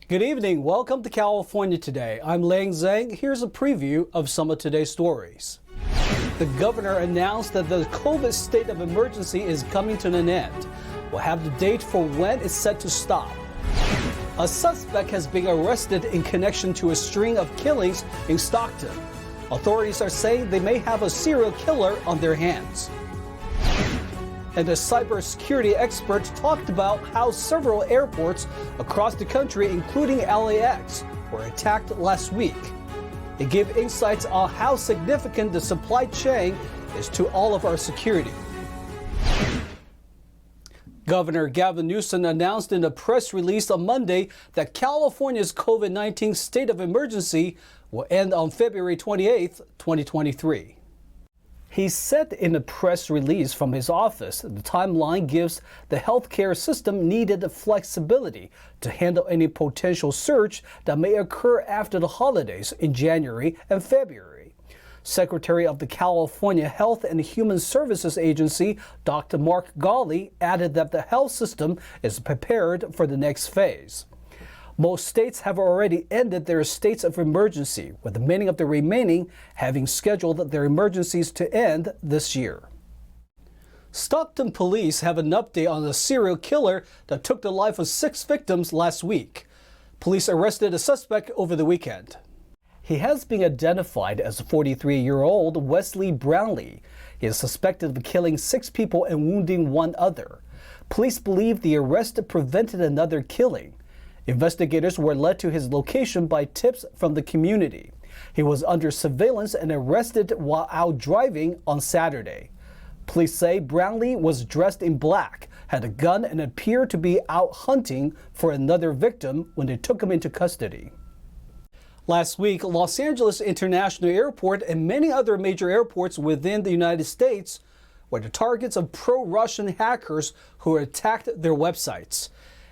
Good evening. Welcome to California Today. I'm Lang Zhang. Here's a preview of some of today's stories. The governor announced that the COVID state of emergency is coming to an end. We'll have the date for when it's set to stop. A suspect has been arrested in connection to a string of killings in Stockton. Authorities are saying they may have a serial killer on their hands. And a cybersecurity expert talked about how several airports across the country, including LAX, were attacked last week. They give insights on how significant the supply chain is to all of our security. Governor Gavin Newsom announced in a press release on Monday that California's COVID-19 state of emergency will end on February 28, 2023. He said in a press release from his office, the timeline gives the healthcare system needed flexibility to handle any potential surge that may occur after the holidays in January and February. Secretary of the California Health and Human Services Agency, Dr. Mark Ghaly, added that the health system is prepared for the next phase. Most states have already ended their states of emergency, with many of the remaining having scheduled their emergencies to end this year. Stockton police have an update on a serial killer that took the life of 6 victims last week. Police arrested a suspect over the weekend. He has been identified as 43-year-old Wesley Brownlee. He is suspected of killing 6 people and wounding 1 other. Police believe the arrest prevented another killing. Investigators were led to his location by tips from the community. He was under surveillance and arrested while out driving on Saturday. Police say Brownlee was dressed in black, had a gun, and appeared to be out hunting for another victim when they took him into custody. Last week, Los Angeles International Airport and many other major airports within the United States were the targets of pro-Russian hackers who attacked their websites.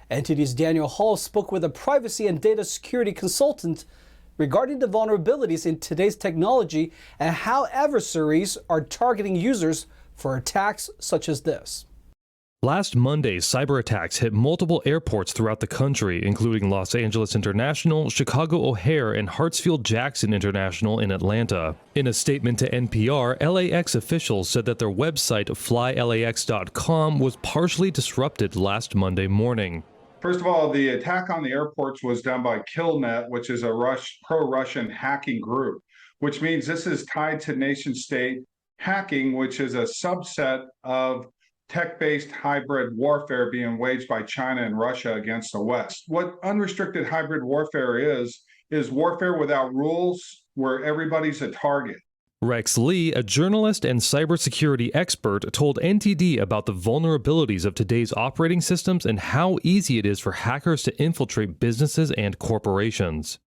NTD's Daniel Hall spoke with a privacy and data security consultant regarding the vulnerabilities in today's technology and how adversaries are targeting users for attacks such as this. Last Monday, cyber attacks hit multiple airports throughout the country, including Los Angeles International, Chicago O'Hare, and Hartsfield-Jackson International in Atlanta. In a statement to NPR, LAX officials said that their website, flylax.com, was partially disrupted last Monday morning. First of all, the attack on the airports was done by KillNet, which is a pro-Russian hacking group, which means this is tied to nation-state hacking, which is a subset of tech-based hybrid warfare being waged by China and Russia against the West. What unrestricted hybrid warfare is warfare without rules, where everybody's a target. Rex Lee, a journalist and cybersecurity expert, told NTD about the vulnerabilities of today's operating systems and how easy it is for hackers to infiltrate businesses and corporations.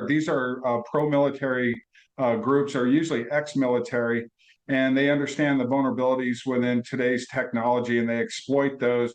These are pro-military groups, are usually ex-military, and they understand the vulnerabilities within today's technology, and they exploit those.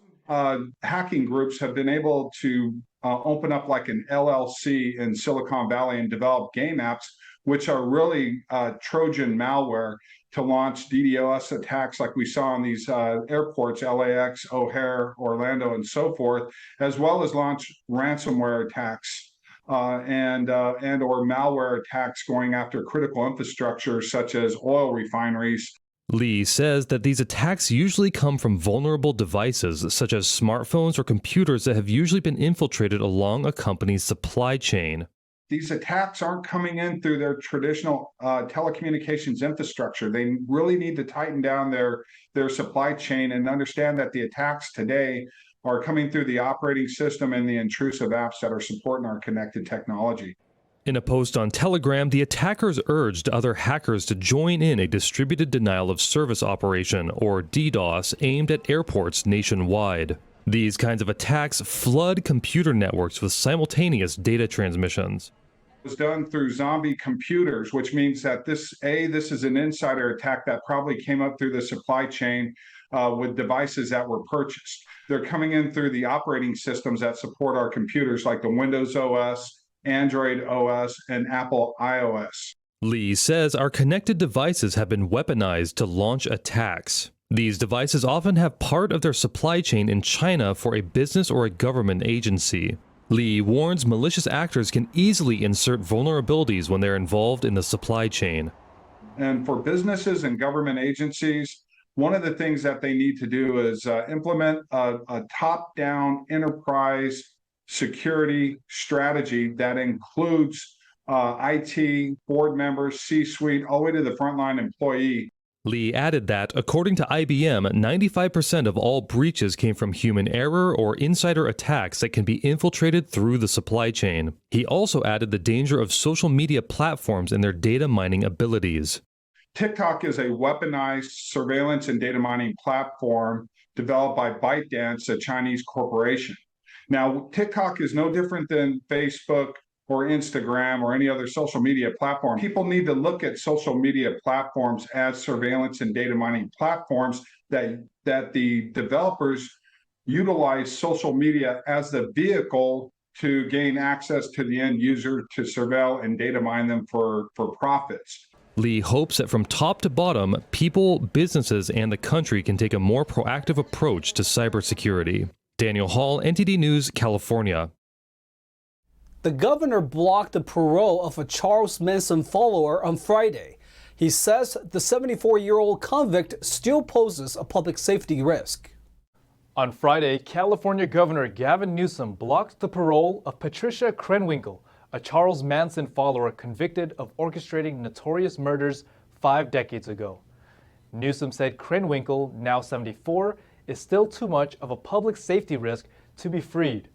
Hacking groups have been able to open up like an LLC in Silicon Valley and develop game apps, which are really Trojan malware to launch DDoS attacks like we saw on these airports, LAX, O'Hare, Orlando, and so forth, as well as launch ransomware attacks and or malware attacks going after critical infrastructure such as oil refineries. Lee says that these attacks usually come from vulnerable devices such as smartphones or computers that have usually been infiltrated along a company's supply chain. These attacks aren't coming in through their traditional telecommunications infrastructure. They really need to tighten down their supply chain and understand that the attacks today are coming through the operating system and the intrusive apps that are supporting our connected technology. In a post on Telegram, the attackers urged other hackers to join in a distributed denial of service operation, or DDoS, aimed at airports nationwide. These kinds of attacks flood computer networks with simultaneous data transmissions. It was done through zombie computers, which means that this is an insider attack that probably came up through the supply chain with devices that were purchased. They're coming in through the operating systems that support our computers, like the Windows OS, Android OS, and Apple iOS. Lee says our connected devices have been weaponized to launch attacks. These devices often have part of their supply chain in China for a business or a government agency. Lee warns malicious actors can easily insert vulnerabilities when they're involved in the supply chain. And for businesses and government agencies, one of the things that they need to do is implement a top-down enterprise security strategy that includes IT, board members, C-suite, all the way to the frontline employee. Lee added that, according to IBM, 95% of all breaches came from human error or insider attacks that can be infiltrated through the supply chain. He also added the danger of social media platforms and their data mining abilities. TikTok is a weaponized surveillance and data mining platform developed by ByteDance, a Chinese corporation. Now, TikTok is no different than Facebook or Instagram or any other social media platform. People need to look at social media platforms as surveillance and data mining platforms that the developers utilize social media as the vehicle to gain access to the end user to surveil and data mine them for profits. Lee hopes that from top to bottom, people, businesses, and the country can take a more proactive approach to cybersecurity. Daniel Hall, NTD News, California. The governor blocked the parole of a Charles Manson follower on Friday. He says the 74-year-old convict still poses a public safety risk. On Friday, California Governor Gavin Newsom blocked the parole of Patricia Krenwinkel, a Charles Manson follower convicted of orchestrating notorious murders 5 decades ago. Newsom said Krenwinkel, now 74, is still too much of a public safety risk to be freed.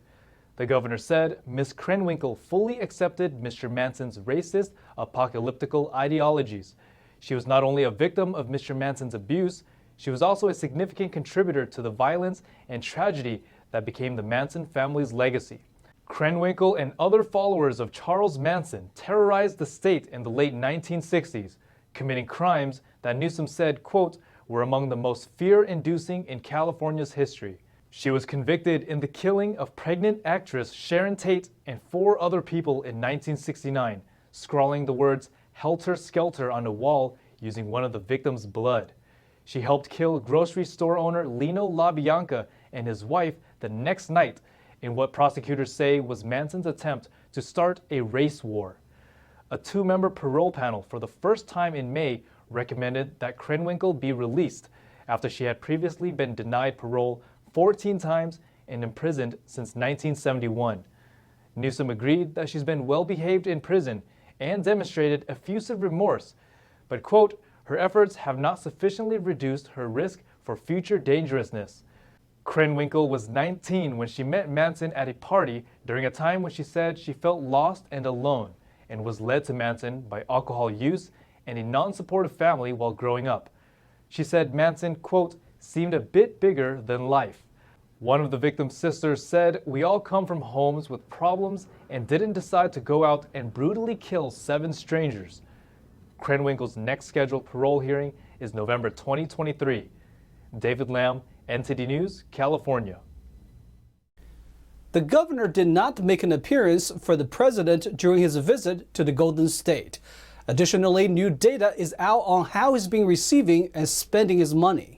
The governor said Ms. Krenwinkel fully accepted Mr. Manson's racist, apocalyptical ideologies. She was not only a victim of Mr. Manson's abuse, she was also a significant contributor to the violence and tragedy that became the Manson family's legacy. Krenwinkel and other followers of Charles Manson terrorized the state in the late 1960s, committing crimes that Newsom said, quote, were among the most fear-inducing in California's history. She was convicted in the killing of pregnant actress Sharon Tate and 4 other people in 1969, scrawling the words "Helter Skelter" on a wall using one of the victims' blood. She helped kill grocery store owner Lino LaBianca and his wife the next night in what prosecutors say was Manson's attempt to start a race war. A 2-member parole panel for the first time in May recommended that Krenwinkel be released after she had previously been denied parole 14 times and imprisoned since 1971. Newsom agreed that she's been well behaved in prison and demonstrated effusive remorse, but, quote, her efforts have not sufficiently reduced her risk for future dangerousness. Krenwinkel was 19 when she met Manson at a party during a time when she said she felt lost and alone and was led to Manson by alcohol use and a non-supportive family while growing up. She said Manson, quote, seemed a bit bigger than life. One of the victim's sisters said, we all come from homes with problems and didn't decide to go out and brutally kill 7 strangers. Krenwinkel's next scheduled parole hearing is November 2023. David Lamb, NTD News, California. The governor did not make an appearance for the president during his visit to the Golden State. Additionally, new data is out on how he's been receiving and spending his money.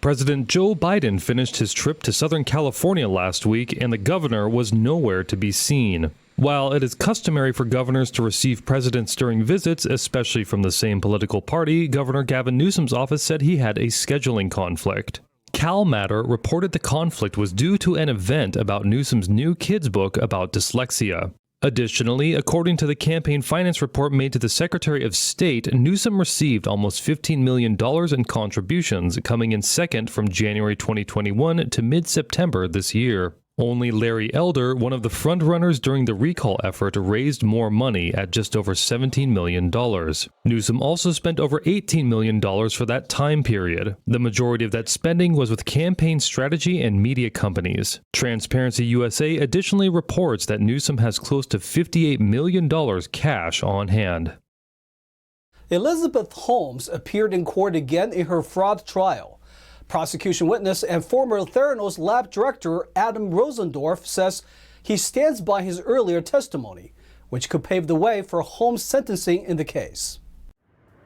President Joe Biden finished his trip to Southern California last week, and the governor was nowhere to be seen. While it is customary for governors to receive presidents during visits, especially from the same political party, Governor Gavin Newsom's office said he had a scheduling conflict. CalMatter reported the conflict was due to an event about Newsom's new kids' book about dyslexia. Additionally, according to the campaign finance report made to the Secretary of State, Newsom received almost $15 million in contributions, coming in second from January 2021 to mid-September this year. Only Larry Elder, one of the frontrunners during the recall effort, raised more money at just over $17 million. Newsom also spent over $18 million for that time period. The majority of that spending was with campaign strategy and media companies. Transparency USA additionally reports that Newsom has close to $58 million cash on hand. Elizabeth Holmes appeared in court again in her fraud trial. Prosecution witness and former Theranos lab director Adam Rosendorf says he stands by his earlier testimony, which could pave the way for Holmes' sentencing in the case.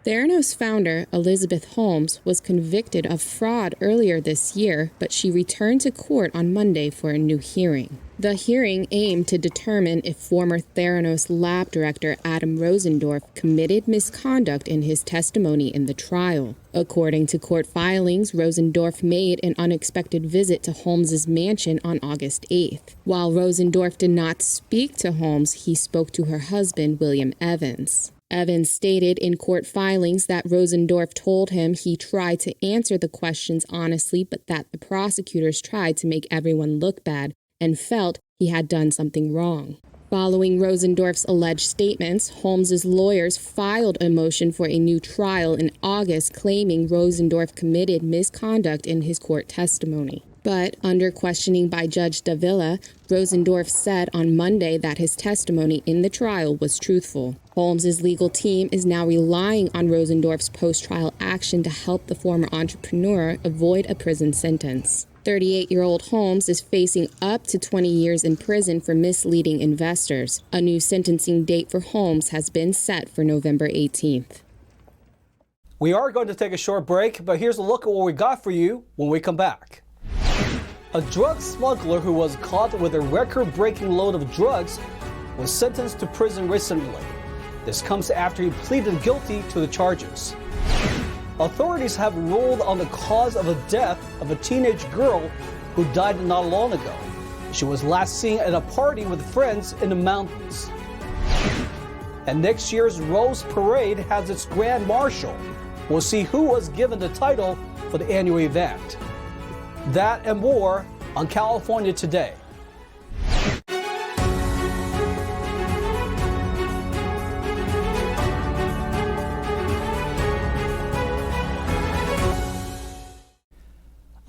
Theranos founder Elizabeth Holmes was convicted of fraud earlier this year, but she returned to court on Monday for a new hearing. The hearing aimed to determine if former Theranos lab director Adam Rosendorf committed misconduct in his testimony in the trial. According to court filings, Rosendorf made an unexpected visit to Holmes's mansion on August 8th. While Rosendorf did not speak to Holmes, he spoke to her husband, William Evans. Evans stated in court filings that Rosendorf told him he tried to answer the questions honestly, but that the prosecutors tried to make everyone look bad and felt he had done something wrong. Following Rosendorf's alleged statements, Holmes's lawyers filed a motion for a new trial in August claiming Rosendorf committed misconduct in his court testimony. But under questioning by Judge Davila, Rosendorf said on Monday that his testimony in the trial was truthful. Holmes's legal team is now relying on Rosendorf's post-trial action to help the former entrepreneur avoid a prison sentence. 38-year-old Holmes is facing up to 20 years in prison for misleading investors. A new sentencing date for Holmes has been set for November 18th. We are going to take a short break, but here's a look at what we got for you when we come back. A drug smuggler who was caught with a record-breaking load of drugs was sentenced to prison recently. This comes after he pleaded guilty to the charges. Authorities have ruled on the cause of the death of a teenage girl who died not long ago. She was last seen at a party with friends in the mountains. And next year's Rose Parade has its Grand Marshal. We'll see who was given the title for the annual event. That and more on California Today.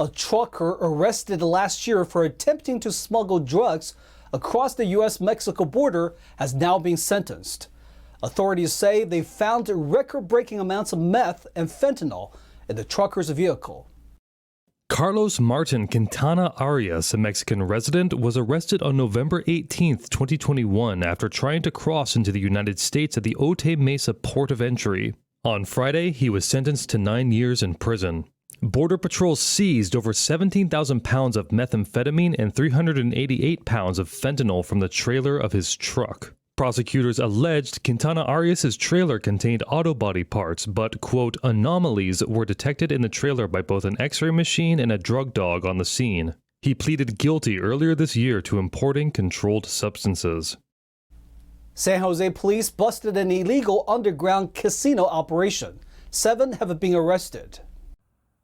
A trucker arrested last year for attempting to smuggle drugs across the U.S.-Mexico border has now been sentenced. Authorities say they found record-breaking amounts of meth and fentanyl in the trucker's vehicle. Carlos Martin Quintana Arias, a Mexican resident, was arrested on November 18, 2021, after trying to cross into the United States at the Otay Mesa port of entry. On Friday, he was sentenced to 9 years in prison. Border Patrol seized over 17,000 pounds of methamphetamine and 388 pounds of fentanyl from the trailer of his truck. Prosecutors alleged Quintana Arias' trailer contained auto body parts, but, quote, anomalies were detected in the trailer by both an X-ray machine and a drug dog on the scene. He pleaded guilty earlier this year to importing controlled substances. San Jose police busted an illegal underground casino operation. 7 have been arrested.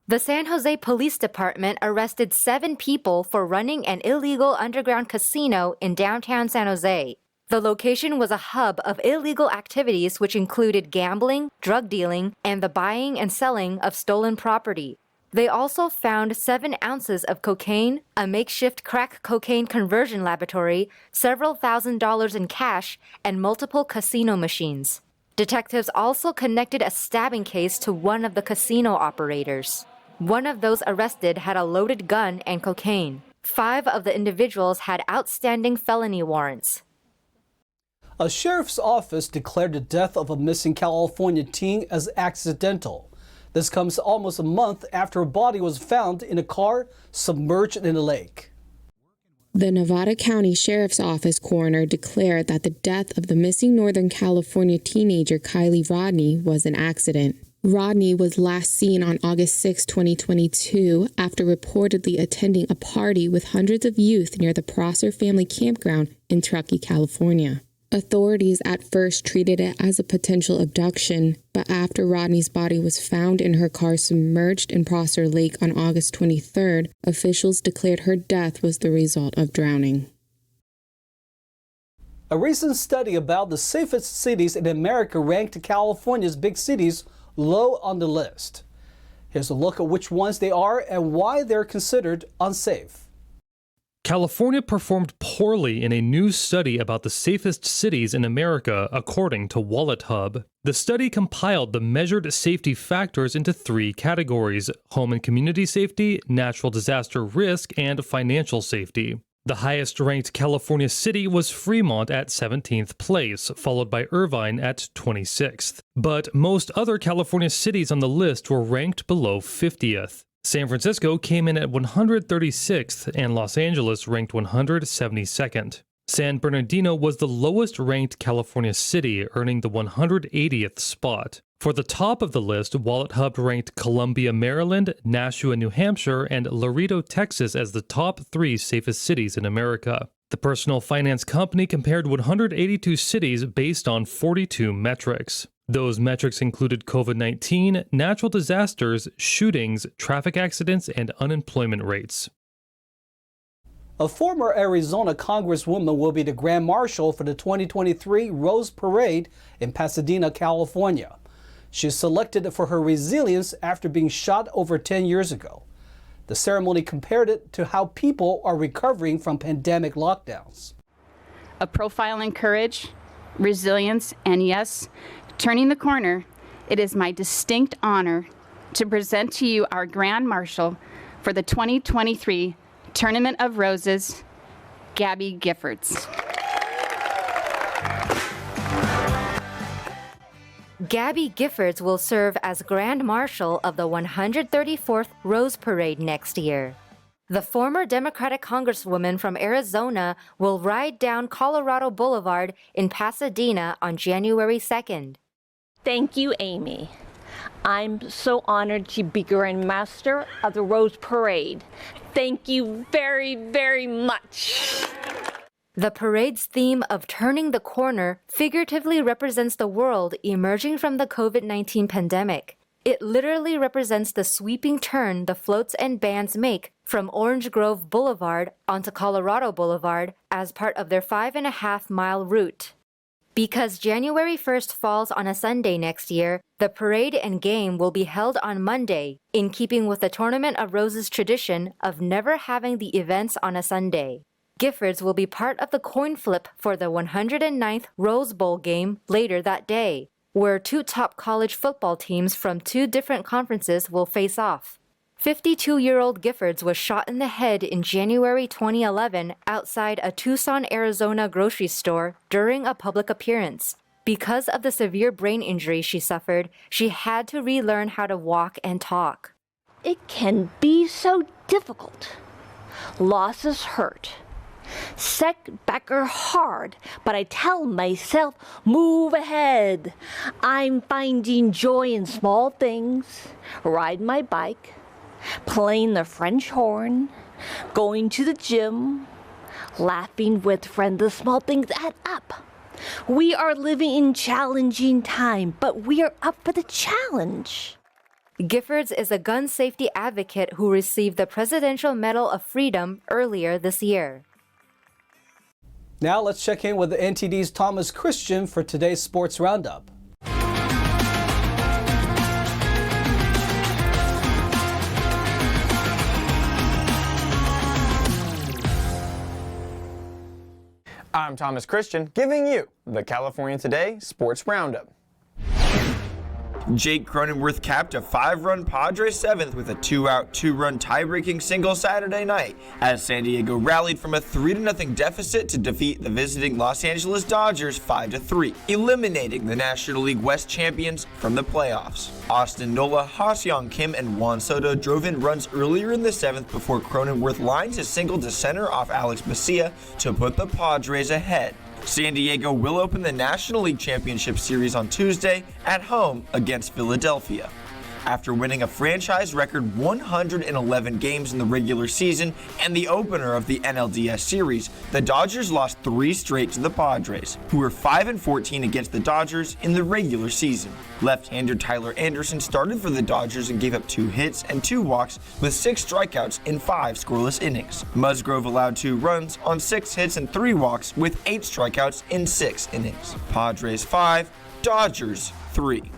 The San Jose Police Department arrested 7 people for running an illegal underground casino in downtown San Jose. The location was a hub of illegal activities which included gambling, drug dealing, and the buying and selling of stolen property. They also found 7 ounces of cocaine, a makeshift crack cocaine conversion laboratory, several $1,000s in cash, and multiple casino machines. Detectives also connected a stabbing case to one of the casino operators. One of those arrested had a loaded gun and cocaine. 5 of the individuals had outstanding felony warrants. A sheriff's office declared the death of a missing California teen as accidental. This comes almost a month after a body was found in a car submerged in a lake. The Nevada County Sheriff's Office coroner declared that the death of the missing Northern California teenager Kylie Rodney was an accident. Rodney was last seen on August 6, 2022, after reportedly attending a party with hundreds of youth near the Prosser family campground in Truckee, California. Authorities at first treated it as a potential abduction, but after Rodney's body was found in her car submerged in Prosser Lake on August 23rd, officials declared her death was the result of drowning. A recent study about the safest cities in America ranked California's big cities low on the list. Here's a look at which ones they are and why they're considered unsafe. California performed poorly in a new study about the safest cities in America, according to Wallet Hub. The study compiled the measured safety factors into 3 categories: home and community safety, natural disaster risk, and financial safety. The highest-ranked California city was Fremont at 17th place, followed by Irvine at 26th. But most other California cities on the list were ranked below 50th. San Francisco came in at 136th, and Los Angeles ranked 172nd. San Bernardino was the lowest-ranked California city, earning the 180th spot. For the top of the list, Wallet Hub ranked Columbia, Maryland, Nashua, New Hampshire, and Laredo, Texas as the top 3 safest cities in America. The personal finance company compared 182 cities based on 42 metrics. Those metrics included COVID-19, natural disasters, shootings, traffic accidents, and unemployment rates. A former Arizona Congresswoman will be the Grand Marshal for the 2023 Rose Parade in Pasadena, California. She is selected for her resilience after being shot over 10 years ago. The ceremony compared it to how people are recovering from pandemic lockdowns. A profile in courage, resilience, and yes, turning the corner, it is my distinct honor to present to you our Grand Marshal for the 2023 Tournament of Roses, Gabby Giffords. Gabby Giffords will serve as Grand Marshal of the 134th Rose Parade next year. The former Democratic Congresswoman from Arizona will ride down Colorado Boulevard in Pasadena on January 2nd. Thank you, Amy. I'm so honored to be Grand Master of the Rose Parade. Thank you very, very much. The parade's theme of turning the corner figuratively represents the world emerging from the COVID-19 pandemic. It literally represents the sweeping turn the floats and bands make from Orange Grove Boulevard onto Colorado Boulevard as part of their 5.5-mile route. Because January 1st falls on a Sunday next year, the parade and game will be held on Monday, in keeping with the Tournament of Roses tradition of never having the events on a Sunday. Giffords will be part of the coin flip for the 109th Rose Bowl game later that day, where 2 top college football teams from 2 different conferences will face off. 52-year-old Giffords was shot in the head in January 2011 outside a Tucson, Arizona grocery store during a public appearance. Because of the severe brain injury she suffered, she had to relearn how to walk and talk. It can be so difficult. Losses hurt. Setbacks are hard, but I tell myself, move ahead. I'm finding joy in small things, ride my bike, playing the French horn, going to the gym, laughing with friends. The small things add up. We are living in challenging time, but we are up for the challenge. Giffords is a gun safety advocate who received the Presidential Medal of Freedom earlier this year. Now let's check in with the NTD's Thomas Christian for today's Sports Roundup. I'm Thomas Christian, giving you the California Today Sports Roundup. Jake Cronenworth capped a 5-run Padres 7th with a 2-out, 2-run tie-breaking single Saturday night as San Diego rallied from a 3-0 deficit to defeat the visiting Los Angeles Dodgers 5-3, eliminating the National League West champions from the playoffs. Austin Nola, Ha-Seong Kim, and Juan Soto drove in runs earlier in the 7th before Cronenworth lines a single to center off Alex Mejia to put the Padres ahead. San Diego will open the National League Championship Series on Tuesday at home against Philadelphia. After winning a franchise record 111 games in the regular season and the opener of the NLDS series, the Dodgers lost 3 straight to the Padres, who were 5-14 against the Dodgers in the regular season. Left-hander Tyler Anderson started for the Dodgers and gave up 2 hits and 2 walks with 6 strikeouts in 5 scoreless innings. Musgrove allowed 2 runs on 6 hits and 3 walks with 8 strikeouts in 6 innings. Padres 5, Dodgers 3.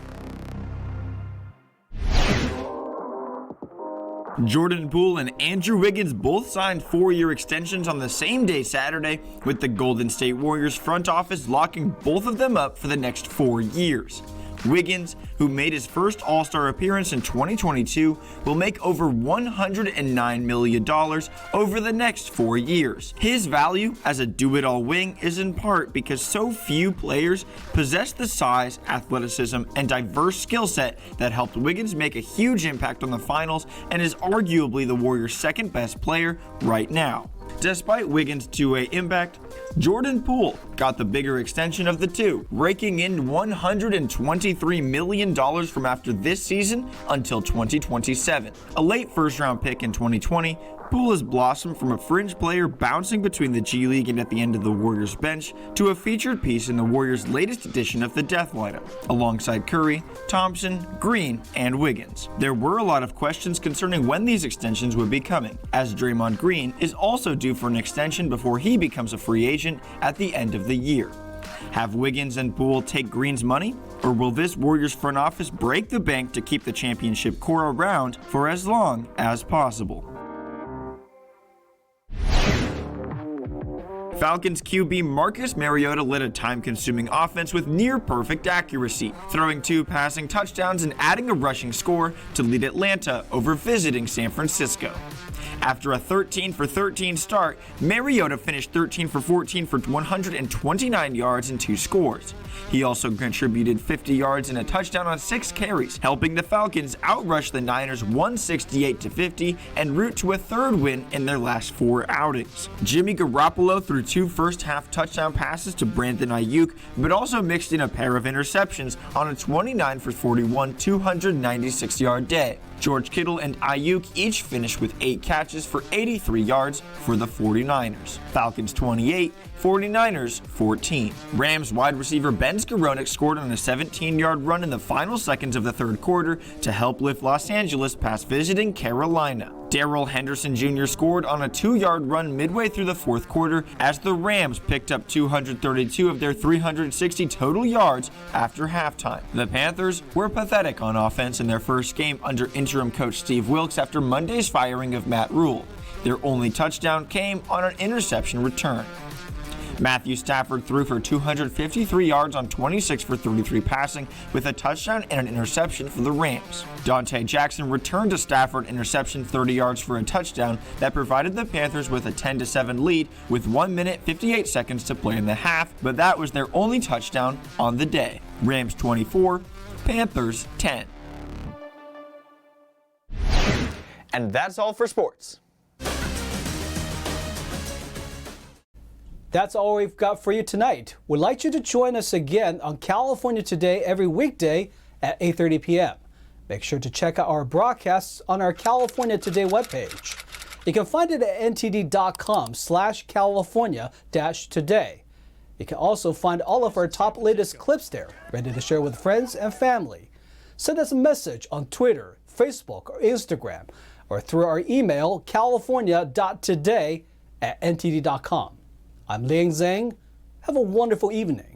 Jordan Poole and Andrew Wiggins both signed 4-year extensions on the same day Saturday, with the Golden State Warriors front office locking both of them up for the next 4 years. Wiggins, who made his first All-Star appearance in 2022, will make over $109 million over the next 4 years. His value as a do-it-all wing is in part because so few players possess the size, athleticism, and diverse skill set that helped Wiggins make a huge impact on the finals and is arguably the Warriors' second best player right now. Despite Wiggins' two-way impact, Jordan Poole got the bigger extension of the two, raking in $123 million from after this season until 2027. A late first-round pick in 2020, Poole has blossomed from a fringe player bouncing between the G League and at the end of the Warriors bench to a featured piece in the Warriors' latest edition of the Death lineup, alongside Curry, Thompson, Green, and Wiggins. There were a lot of questions concerning when these extensions would be coming, as Draymond Green is also due for an extension before he becomes a free agent at the end of the year. Have Wiggins and Poole take Green's money? Or will this Warriors front office break the bank to keep the championship core around for as long as possible? Falcons QB Marcus Mariota led a time-consuming offense with near-perfect accuracy, throwing 2 passing touchdowns and adding a rushing score to lead Atlanta over visiting San Francisco. After a 13-for-13 start, Mariota finished 13 for 14 for 129 yards and 2 scores. He also contributed 50 yards and a touchdown on 6 carries, helping the Falcons outrush the Niners 168-50 en route to a 3rd win in their last 4 outings. Jimmy Garoppolo threw 2 first-half touchdown passes to Brandon Ayuk, but also mixed in a pair of interceptions on a 29-for-41 296-yard day. George Kittle and Ayuk each finished with 8 catches for 83 yards for the 49ers. Falcons 28, 49ers 14. Rams wide receiver Ben Skowronek scored on a 17-yard run in the final seconds of the 3rd quarter to help lift Los Angeles past visiting Carolina. Darrell Henderson Jr. scored on a 2-yard run midway through the 4th quarter as the Rams picked up 232 of their 360 total yards after halftime. The Panthers were pathetic on offense in their first game under interim coach Steve Wilks after Monday's firing of Matt Rule. Their only touchdown came on an interception return. Matthew Stafford threw for 253 yards on 26 for 33 passing with a touchdown and an interception for the Rams. Dante Jackson returned a Stafford interception 30 yards for a touchdown that provided the Panthers with a 10-7 lead with 1 minute 58 seconds to play in the half, but that was their only touchdown on the day. Rams 24, Panthers 10. And that's all for sports. That's all we've got for you tonight. We'd like you to join us again on California Today every weekday at 8:30 p.m. Make sure to check out our broadcasts on our California Today webpage. You can find it at ntd.com/California-today. You can also find all of our top latest clips there, ready to share with friends and family. Send us a message on Twitter, Facebook, or Instagram, or through our email, california.today@ntd.com. I'm Liang Zhang. Have a wonderful evening.